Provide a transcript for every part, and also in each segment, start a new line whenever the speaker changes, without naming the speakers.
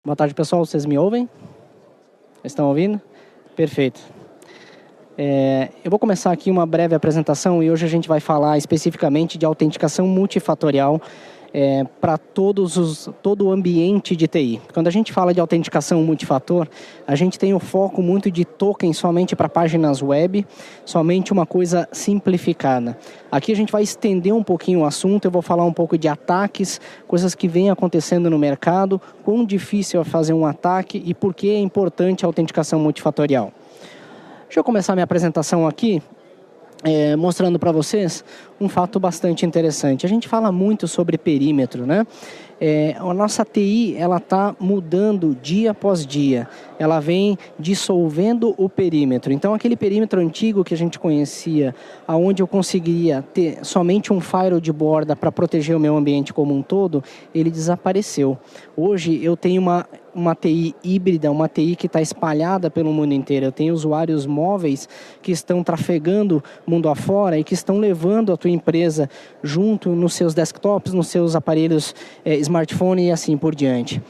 Boa tarde, pessoal. Vocês me ouvem? Estão ouvindo? Perfeito. Eu vou começar aqui uma breve apresentação e hoje a gente vai falar especificamente de autenticação multifatorial para todo o ambiente de TI. Quando a gente fala de autenticação multifator, a gente tem o foco muito de token somente para páginas web, somente uma coisa simplificada. Aqui a gente vai estender um pouquinho o assunto, eu vou falar um pouco de ataques, coisas que vêm acontecendo no mercado, quão difícil é fazer um ataque e por que é importante a autenticação multifatorial. Deixa eu começar minha apresentação aqui, mostrando para vocês um fato bastante interessante. A gente fala muito sobre perímetro, né? A nossa TI, ela está mudando dia após dia. Ela vem dissolvendo o perímetro. Então, aquele perímetro antigo que a gente conhecia, onde eu conseguiria ter somente um firewall de borda para proteger o meu ambiente como um todo, ele desapareceu. Hoje, eu tenho uma TI híbrida, uma TI que está espalhada pelo mundo inteiro. Eu tenho usuários móveis que estão trafegando mundo afora e que estão levando a tua empresa junto nos seus desktops, nos seus aparelhos smartphone e assim por diante.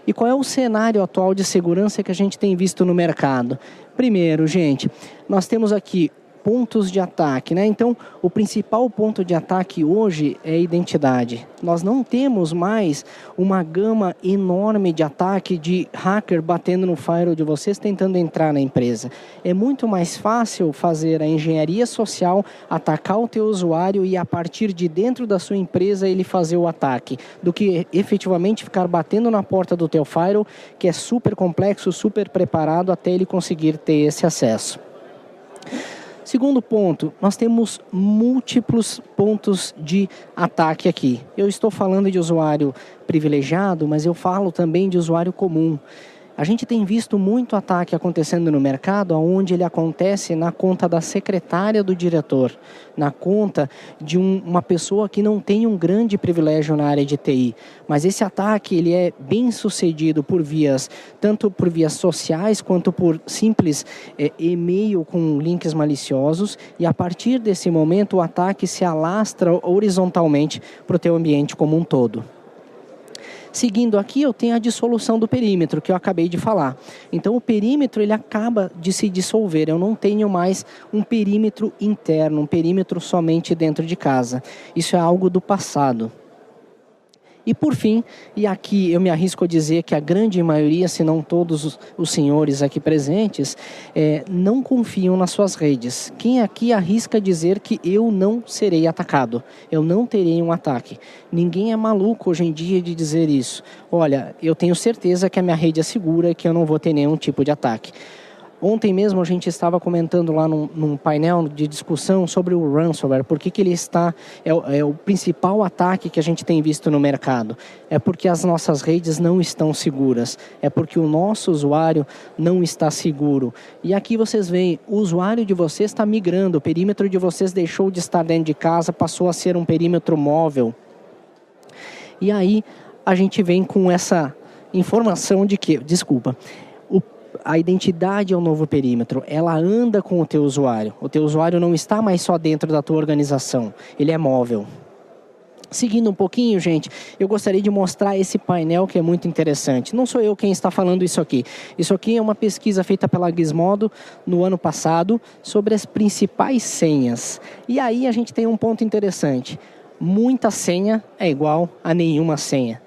E qual é o cenário atual de segurança que a gente tem visto no mercado? Primeiro, gente, nós temos aqui pontos de ataque, né? Então, o principal ponto de ataque hoje é a identidade. Nós não temos mais uma gama enorme de ataque de hacker batendo no firewall de vocês tentando entrar na empresa. É muito mais fácil fazer a engenharia social, atacar o teu usuário e a partir de dentro da sua empresa ele fazer o ataque, do que efetivamente ficar batendo na porta do teu firewall, que é super complexo, super preparado até ele conseguir ter esse acesso. Segundo ponto, nós temos múltiplos pontos de ataque aqui. Eu estou falando de usuário privilegiado, mas eu falo também de usuário comum. A gente tem visto muito ataque acontecendo no mercado, onde ele acontece na conta da secretária do diretor, na conta de uma pessoa que não tem um grande privilégio na área de TI. Mas esse ataque ele é bem sucedido por vias, tanto por vias sociais quanto por simples e-mail com links maliciosos. E a partir desse momento o ataque se alastra horizontalmente para o teu ambiente como um todo. Seguindo aqui, eu tenho a dissolução do perímetro, que eu acabei de falar. Então, o perímetro ele acaba de se dissolver. Eu não tenho mais um perímetro interno, um perímetro somente dentro de casa. Isso é algo do passado. E por fim, e aqui eu me arrisco a dizer que a grande maioria, se não todos os senhores aqui presentes, não confiam nas suas redes. Quem aqui arrisca dizer que eu não serei atacado? Eu não terei um ataque. Ninguém é maluco hoje em dia de dizer isso. Olha, eu tenho certeza que a minha rede é segura e que eu não vou ter nenhum tipo de ataque. Ontem mesmo a gente estava comentando lá num painel de discussão sobre o ransomware, por que ele está, é o principal ataque que a gente tem visto no mercado. É porque as nossas redes não estão seguras, é porque o nosso usuário não está seguro. E aqui vocês veem, o usuário de vocês está migrando, o perímetro de vocês deixou de estar dentro de casa, passou a ser um perímetro móvel. E aí a gente vem com essa informação de que, a identidade é o novo perímetro, ela anda com o teu usuário. O teu usuário não está mais só dentro da tua organização, ele é móvel. Seguindo um pouquinho, gente, eu gostaria de mostrar esse painel que é muito interessante. Não sou eu quem está falando isso aqui. Isso aqui é uma pesquisa feita pela Gizmodo no ano passado sobre as principais senhas. E aí a gente tem um ponto interessante. Muita senha é igual a nenhuma senha.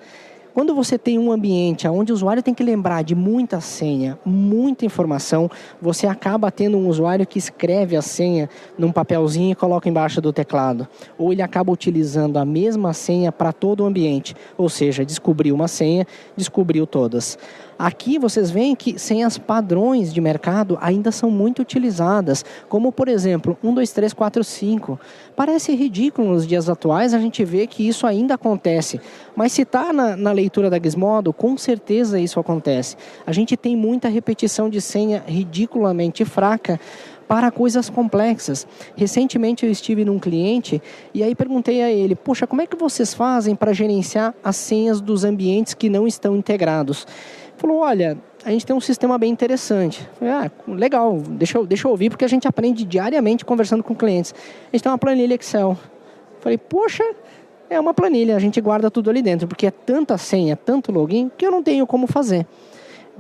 Quando você tem um ambiente onde o usuário tem que lembrar de muita senha, muita informação, você acaba tendo um usuário que escreve a senha num papelzinho e coloca embaixo do teclado. Ou ele acaba utilizando a mesma senha para todo o ambiente. Ou seja, descobriu uma senha, descobriu todas. Aqui vocês veem que senhas padrões de mercado ainda são muito utilizadas, como por exemplo, 1, 2, 3, 4, 5. Parece ridículo nos dias atuais a gente vê que isso ainda acontece, mas se está na leitura da Gizmodo, com certeza isso acontece. A gente tem muita repetição de senha ridiculamente fraca para coisas complexas. Recentemente eu estive num cliente e aí perguntei a ele, poxa, como é que vocês fazem para gerenciar as senhas dos ambientes que não estão integrados? Falou, olha, a gente tem um sistema bem interessante. Falei, legal, deixa eu ouvir, porque a gente aprende diariamente conversando com clientes. A gente tem uma planilha Excel. Falei, poxa, É uma planilha, a gente guarda tudo ali dentro, porque é tanta senha, tanto login, que eu não tenho como fazer.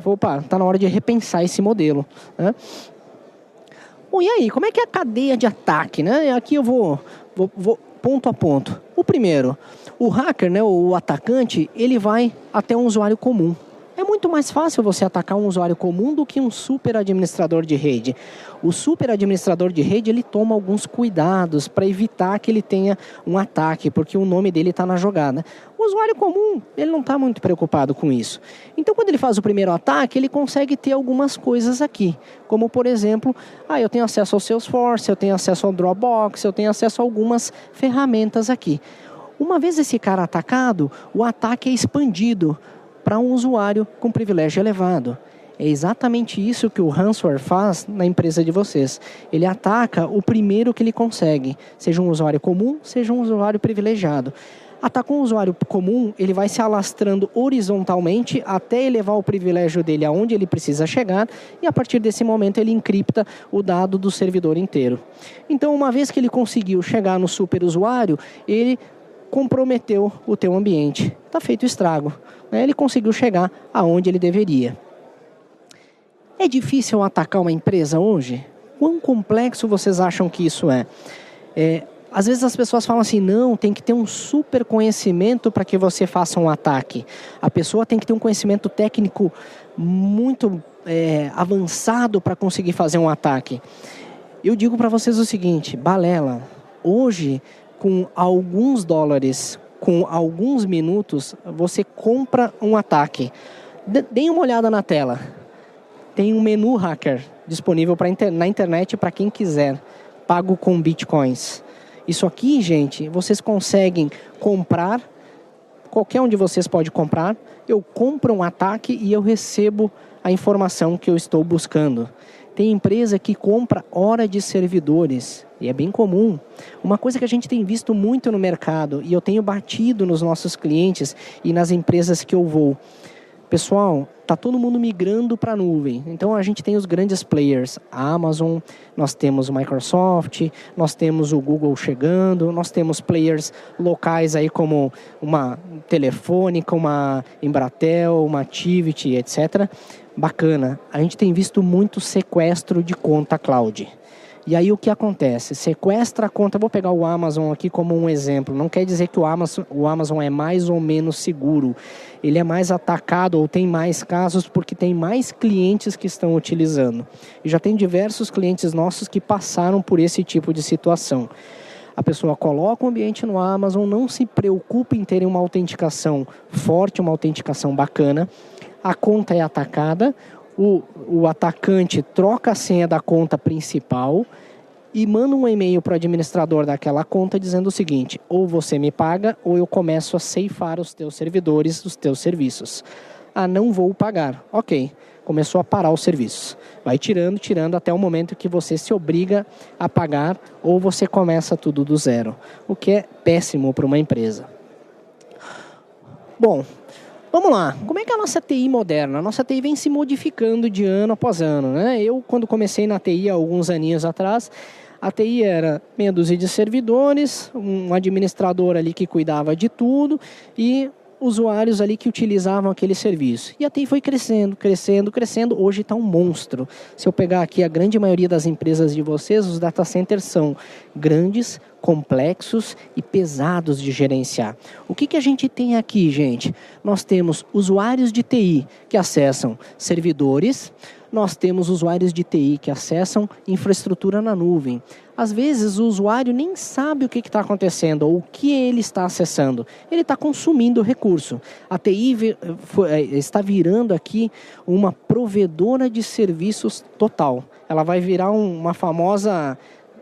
Opa, tá na hora de repensar esse modelo, né? Bom, e aí, como é que é a cadeia de ataque, né? Aqui eu vou ponto a ponto. O primeiro, o hacker, né, o atacante, ele vai até um usuário comum. É muito mais fácil você atacar um usuário comum do que um super administrador de rede. O super administrador de rede, ele toma alguns cuidados para evitar que ele tenha um ataque, porque o nome dele está na jogada. O usuário comum, ele não está muito preocupado com isso. Então, quando ele faz o primeiro ataque, ele consegue ter algumas coisas aqui. Como, por exemplo, eu tenho acesso ao Salesforce, eu tenho acesso ao Dropbox, eu tenho acesso a algumas ferramentas aqui. Uma vez esse cara atacado, o ataque é expandido para um usuário com privilégio elevado. É exatamente isso que o ransomware faz na empresa de vocês. Ele ataca o primeiro que ele consegue, seja um usuário comum, seja um usuário privilegiado. Atacou um usuário comum, ele vai se alastrando horizontalmente até elevar o privilégio dele aonde ele precisa chegar e a partir desse momento ele encripta o dado do servidor inteiro. Então, uma vez que ele conseguiu chegar no superusuário, ele comprometeu o teu ambiente. Está feito o estrago. Ele conseguiu chegar aonde ele deveria. É difícil atacar uma empresa hoje? Quão complexo vocês acham que isso é? Às vezes as pessoas falam assim, não, tem que ter um super conhecimento para que você faça um ataque. A pessoa tem que ter um conhecimento técnico muito avançado para conseguir fazer um ataque. Eu digo para vocês o seguinte, balela, hoje, com alguns dólares, com alguns minutos, você compra um ataque. Deem uma olhada na tela. Tem um menu hacker disponível na internet para quem quiser, pago com bitcoins. Isso aqui, gente, vocês conseguem comprar, qualquer um de vocês pode comprar. Eu compro um ataque e eu recebo a informação que eu estou buscando. Tem empresa que compra hora de servidores, e é bem comum. Uma coisa que a gente tem visto muito no mercado, e eu tenho batido nos nossos clientes e nas empresas que eu vou. Pessoal, está todo mundo migrando para a nuvem. Então, a gente tem os grandes players, a Amazon, nós temos o Microsoft, nós temos o Google chegando, nós temos players locais aí como uma Telefônica, uma Embratel, uma Tivity, etc. Bacana. A gente tem visto muito sequestro de conta cloud. E aí o que acontece? Sequestra a conta, vou pegar o Amazon aqui como um exemplo, não quer dizer que o Amazon é mais ou menos seguro, ele é mais atacado ou tem mais casos porque tem mais clientes que estão utilizando. E já tem diversos clientes nossos que passaram por esse tipo de situação. A pessoa coloca o ambiente no Amazon, não se preocupa em ter uma autenticação forte, uma autenticação bacana, a conta é atacada, o atacante troca a senha da conta principal e manda um e-mail para o administrador daquela conta dizendo o seguinte, ou você me paga ou eu começo a ceifar os teus servidores, os teus serviços. Não vou pagar. Ok, começou a parar os serviços. Vai tirando até o momento que você se obriga a pagar ou você começa tudo do zero, o que é péssimo para uma empresa. Bom, vamos lá, como é que é a nossa TI moderna? A nossa TI vem se modificando de ano após ano, né? Eu, quando comecei na TI há alguns aninhos atrás, a TI era meia dúzia de servidores, um administrador ali que cuidava de tudo e usuários ali que utilizavam aquele serviço. E a TI foi crescendo. Hoje está um monstro. Se eu pegar aqui a grande maioria das empresas de vocês, os data centers são grandes, complexos e pesados de gerenciar. O que a gente tem aqui, gente? Nós temos usuários de TI que acessam servidores, nós temos usuários de TI que acessam infraestrutura na nuvem. Às vezes o usuário nem sabe o que está acontecendo ou o que ele está acessando. Ele está consumindo recurso. A TI está virando aqui uma provedora de serviços total. Ela vai virar uma famosa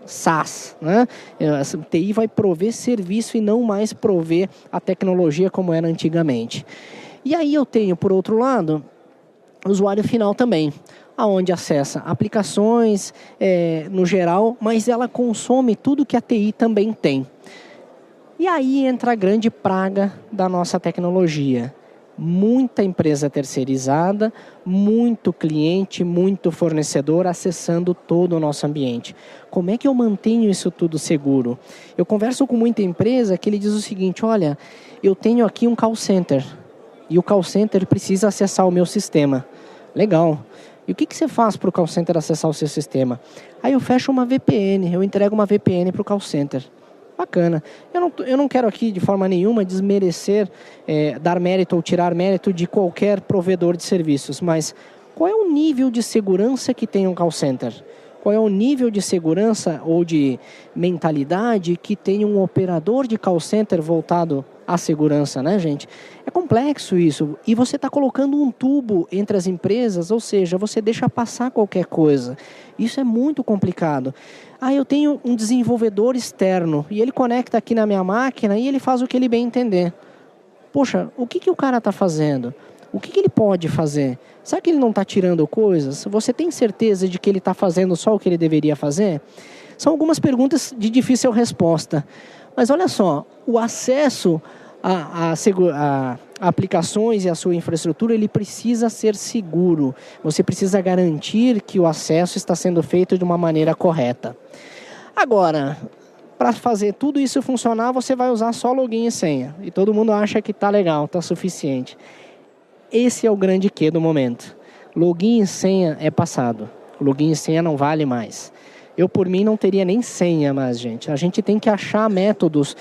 SaaS, né? A TI vai prover serviço e não mais prover a tecnologia como era antigamente. E aí eu tenho, por outro lado, o usuário final também, aonde acessa aplicações no geral, mas ela consome tudo que a TI também tem. E aí entra a grande praga da nossa tecnologia, Muita empresa terceirizada, muito cliente, muito fornecedor acessando todo o nosso ambiente. Como é que eu mantenho isso tudo seguro? Eu converso com muita empresa que ele diz o seguinte, olha, eu tenho aqui um call center e o call center precisa acessar o meu sistema. Legal. E o que você faz para o call center acessar o seu sistema? Aí eu fecho uma VPN, eu entrego uma VPN para o call center. Bacana. Eu não quero aqui de forma nenhuma desmerecer, dar mérito ou tirar mérito de qualquer provedor de serviços, mas qual é o nível de segurança que tem um call center? Qual é o nível de segurança ou de mentalidade que tem um operador de call center voltado à segurança, né, gente? É complexo isso. E você está colocando um tubo entre as empresas, ou seja, você deixa passar qualquer coisa. Isso é muito complicado. Eu tenho um desenvolvedor externo e ele conecta aqui na minha máquina e ele faz o que ele bem entender. Poxa, o que o cara está fazendo? O que ele pode fazer? Será que ele não está tirando coisas? Você tem certeza de que ele está fazendo só o que ele deveria fazer? São algumas perguntas de difícil resposta. Mas olha só, o acesso a aplicações e a sua infraestrutura, ele precisa ser seguro. Você precisa garantir que o acesso está sendo feito de uma maneira correta. Agora, para fazer tudo isso funcionar, você vai usar só login e senha. E todo mundo acha que está legal, está suficiente. Esse é o grande quê do momento. Login e senha é passado. Login e senha não vale mais. Eu, por mim, não teria nem senha mais, gente. A gente tem que achar métodos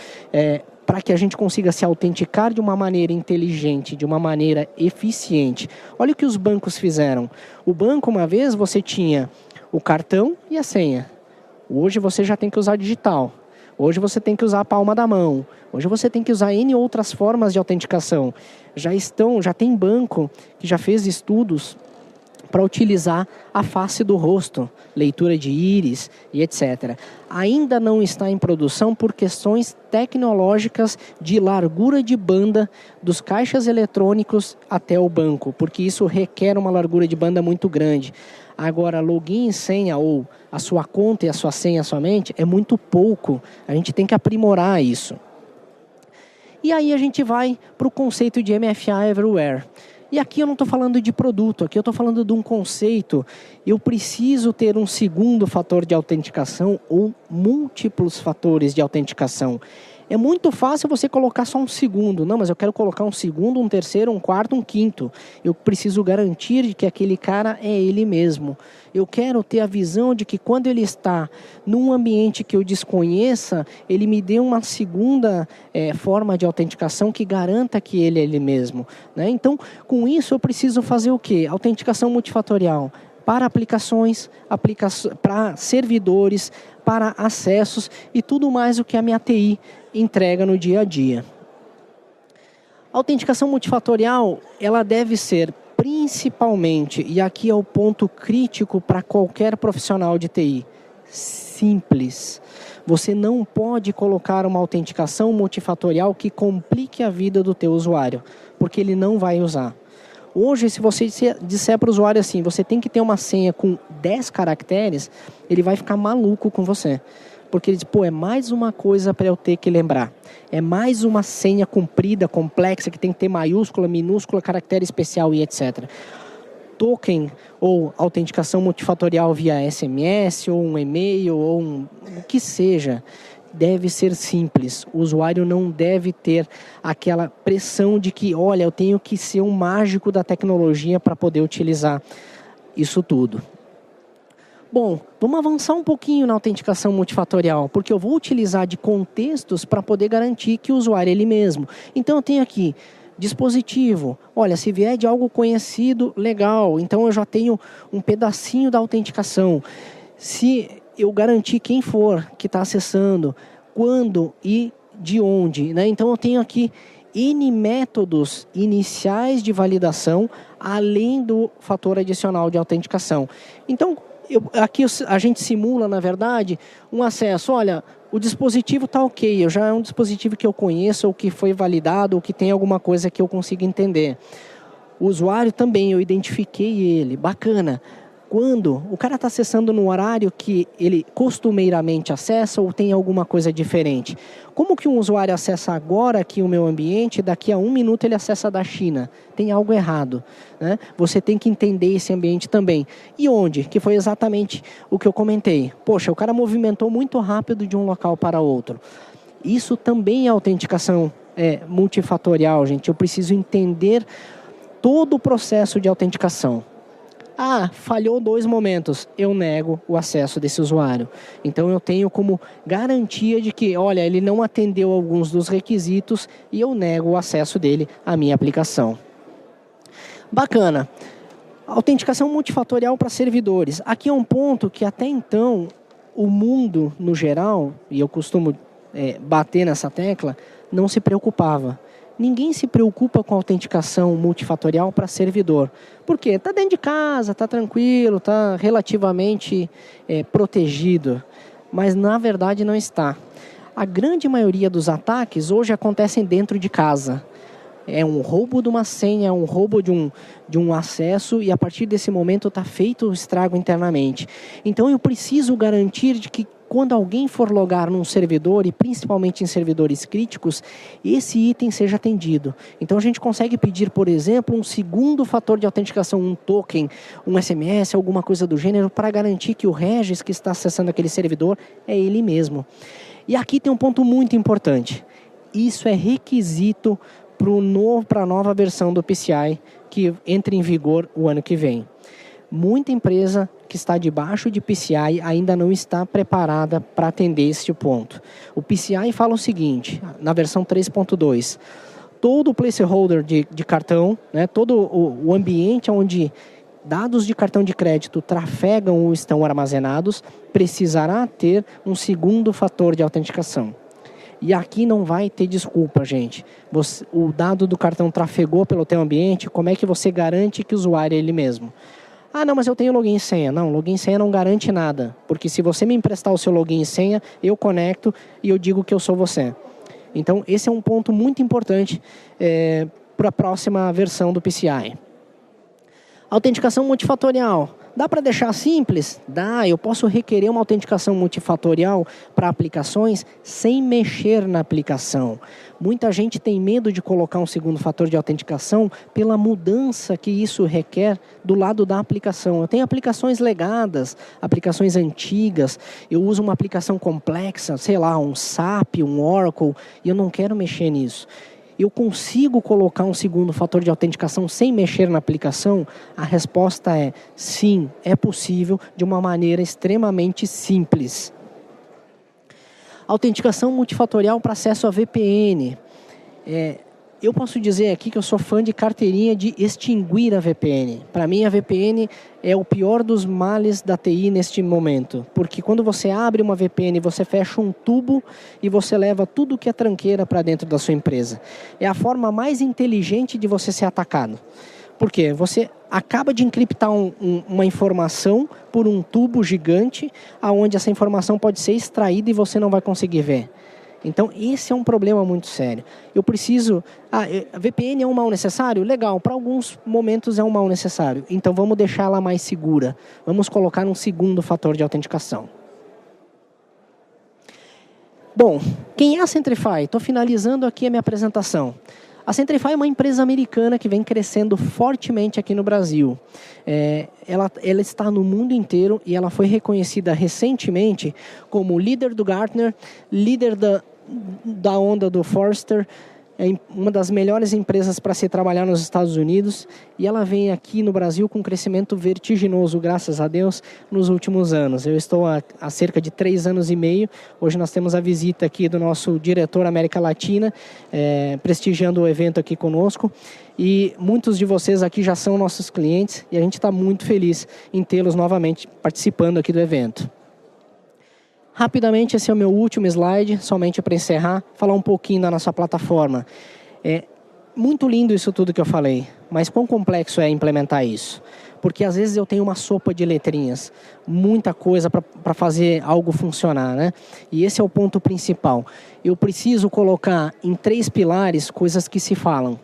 para que a gente consiga se autenticar de uma maneira inteligente, de uma maneira eficiente. Olha o que os bancos fizeram. O banco, uma vez, você tinha o cartão e a senha. Hoje você já tem que usar digital. Hoje você tem que usar a palma da mão. Hoje você tem que usar N outras formas de autenticação. Já tem banco que já fez estudos para utilizar a face do rosto, leitura de íris e etc. Ainda não está em produção por questões tecnológicas de largura de banda dos caixas eletrônicos até o banco, porque isso requer uma largura de banda muito grande. Agora, login e senha, ou a sua conta e a sua senha somente, é muito pouco. A gente tem que aprimorar isso. E aí a gente vai para o conceito de MFA Everywhere. E aqui eu não estou falando de produto, aqui eu estou falando de um conceito. Eu preciso ter um segundo fator de autenticação ou múltiplos fatores de autenticação. É muito fácil você colocar só um segundo. Não, mas eu quero colocar um segundo, um terceiro, um quarto, um quinto. Eu preciso garantir que aquele cara é ele mesmo. Eu quero ter a visão de que quando ele está num ambiente que eu desconheça, ele me dê uma segunda forma de autenticação que garanta que ele é ele mesmo, né? Então, com isso eu preciso fazer o quê? Autenticação multifatorial para aplicações, para servidores, para acessos e tudo mais o que a minha TI entrega no dia a dia. A autenticação multifatorial, ela deve ser principalmente, e aqui é o ponto crítico para qualquer profissional de TI, simples. Você não pode colocar uma autenticação multifatorial que complique a vida do teu usuário, porque ele não vai usar. Hoje, se você disser para o usuário assim, você tem que ter uma senha com 10 caracteres, ele vai ficar maluco com você. Porque ele diz, é mais uma coisa para eu ter que lembrar. É mais uma senha comprida, complexa, que tem que ter maiúscula, minúscula, caractere especial e etc. Token ou autenticação multifatorial via SMS, ou um e-mail, ou o que seja, deve ser simples. O usuário não deve ter aquela pressão de que, olha, eu tenho que ser um mágico da tecnologia para poder utilizar isso tudo. Bom, vamos avançar um pouquinho na autenticação multifatorial, porque eu vou utilizar de contextos para poder garantir que o usuário é ele mesmo. Então eu tenho aqui dispositivo. Olha, se vier de algo conhecido, legal. Então eu já tenho um pedacinho da autenticação. Se eu garantir quem for que está acessando, quando e de onde, né? Então eu tenho aqui N métodos iniciais de validação, além do fator adicional de autenticação. Então, aqui a gente simula, na verdade, um acesso. Olha, o dispositivo está ok, já é um dispositivo que eu conheço, ou que foi validado, ou que tem alguma coisa que eu consiga entender. O usuário também, eu identifiquei ele, bacana. quando o cara está acessando no horário que ele costumeiramente acessa ou tem alguma coisa diferente. Como que um usuário acessa agora aqui o meu ambiente, daqui a 1 minuto ele acessa da China? Tem algo errado, né? Você tem que entender esse ambiente também. E onde? Que foi exatamente o que eu comentei. Poxa, o cara movimentou muito rápido de um local para outro. Isso também é autenticação multifatorial, gente. Eu preciso entender todo o processo de autenticação. Falhou 2 momentos, eu nego o acesso desse usuário. Então eu tenho como garantia de que, olha, ele não atendeu alguns dos requisitos e eu nego o acesso dele à minha aplicação. Bacana. Autenticação multifatorial para servidores. Aqui é um ponto que até então o mundo no geral, e eu costumo bater nessa tecla, não se preocupava. Ninguém se preocupa com autenticação multifatorial para servidor. Por quê? Está dentro de casa, está tranquilo, está relativamente protegido. Mas, na verdade, não está. A grande maioria dos ataques hoje acontecem dentro de casa. É um roubo de uma senha, é um roubo de um acesso e, a partir desse momento, está feito o estrago internamente. Então, eu preciso garantir de que, quando alguém for logar num servidor, e principalmente em servidores críticos, esse item seja atendido. Então a gente consegue pedir, por exemplo, um segundo fator de autenticação, um token, um SMS, alguma coisa do gênero, para garantir que o Regis que está acessando aquele servidor é ele mesmo. E aqui tem um ponto muito importante. Isso é requisito para a nova versão do PCI, que entra em vigor o ano que vem. Muita empresa que está debaixo de PCI ainda não está preparada para atender este ponto. O PCI fala o seguinte, na versão 3.2, todo o placeholder de cartão, né, todo o ambiente onde dados de cartão de crédito trafegam ou estão armazenados, precisará ter um segundo fator de autenticação. E aqui não vai ter desculpa, gente. O dado do cartão trafegou pelo teu ambiente, como é que você garante que o usuário é ele mesmo? Não, mas eu tenho login e senha. Não, login e senha não garante nada. Porque se você me emprestar o seu login e senha, eu conecto e eu digo que eu sou você. Então, esse é um ponto muito importante para a próxima versão do PCI. Autenticação multifatorial. Dá para deixar simples? Dá, eu posso requerer uma autenticação multifatorial para aplicações sem mexer na aplicação. Muita gente tem medo de colocar um segundo fator de autenticação pela mudança que isso requer do lado da aplicação. Eu tenho aplicações legadas, aplicações antigas, eu uso uma aplicação complexa, sei lá, um SAP, um Oracle, e eu não quero mexer nisso. Eu consigo colocar um segundo fator de autenticação sem mexer na aplicação? A resposta é sim, é possível de uma maneira extremamente simples. Autenticação multifatorial para acesso a VPN. Eu posso dizer aqui que eu sou fã de carteirinha de extinguir a VPN. Para mim, a VPN é o pior dos males da TI neste momento. Porque quando você abre uma VPN, você fecha um tubo e você leva tudo que é tranqueira para dentro da sua empresa. É a forma mais inteligente de você ser atacado. Por quê? Você acaba de encriptar uma informação por um tubo gigante, onde essa informação pode ser extraída e você não vai conseguir ver. Então, esse é um problema muito sério. Eu preciso... a VPN é um mal necessário? Legal, para alguns momentos é um mal necessário. Então, vamos deixá-la mais segura. Vamos colocar um segundo fator de autenticação. Bom, quem é a Centrify? Estou finalizando aqui a minha apresentação. A Centrify é uma empresa americana que vem crescendo fortemente aqui no Brasil. Ela está no mundo inteiro e ela foi reconhecida recentemente como líder do Gartner, líder da onda do Forrester, uma das melhores empresas para se trabalhar nos Estados Unidos, e ela vem aqui no Brasil com um crescimento vertiginoso, graças a Deus, nos últimos anos. Eu estou há cerca de 3 anos e meio, hoje nós temos a visita aqui do nosso diretor América Latina, prestigiando o evento aqui conosco, e muitos de vocês aqui já são nossos clientes, e a gente está muito feliz em tê-los novamente participando aqui do evento. Rapidamente, esse é o meu último slide, somente para encerrar, falar um pouquinho da nossa plataforma. É muito lindo isso tudo que eu falei, mas quão complexo é implementar isso? Porque às vezes eu tenho uma sopa de letrinhas, muita coisa para fazer algo funcionar, né? E esse é o ponto principal. Eu preciso colocar em 3 pilares coisas que se falam.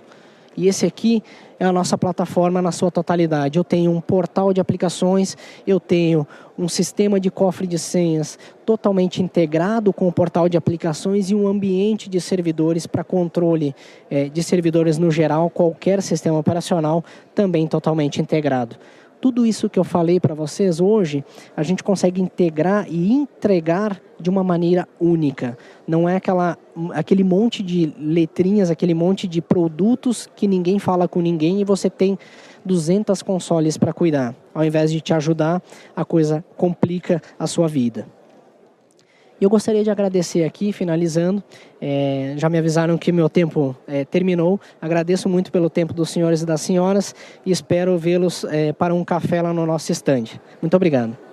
E esse aqui é a nossa plataforma na sua totalidade. Eu tenho um portal de aplicações, eu tenho um sistema de cofre de senhas totalmente integrado com o portal de aplicações e um ambiente de servidores para controle de servidores no geral, qualquer sistema operacional também totalmente integrado. Tudo isso que eu falei para vocês hoje, a gente consegue integrar e entregar de uma maneira única. Não é aquele monte de letrinhas, aquele monte de produtos que ninguém fala com ninguém e você tem 200 consoles para cuidar. Ao invés de te ajudar, a coisa complica a sua vida. E eu gostaria de agradecer aqui, finalizando, já me avisaram que meu tempo terminou. Agradeço muito pelo tempo dos senhores e das senhoras e espero vê-los para um café lá no nosso stand. Muito obrigado.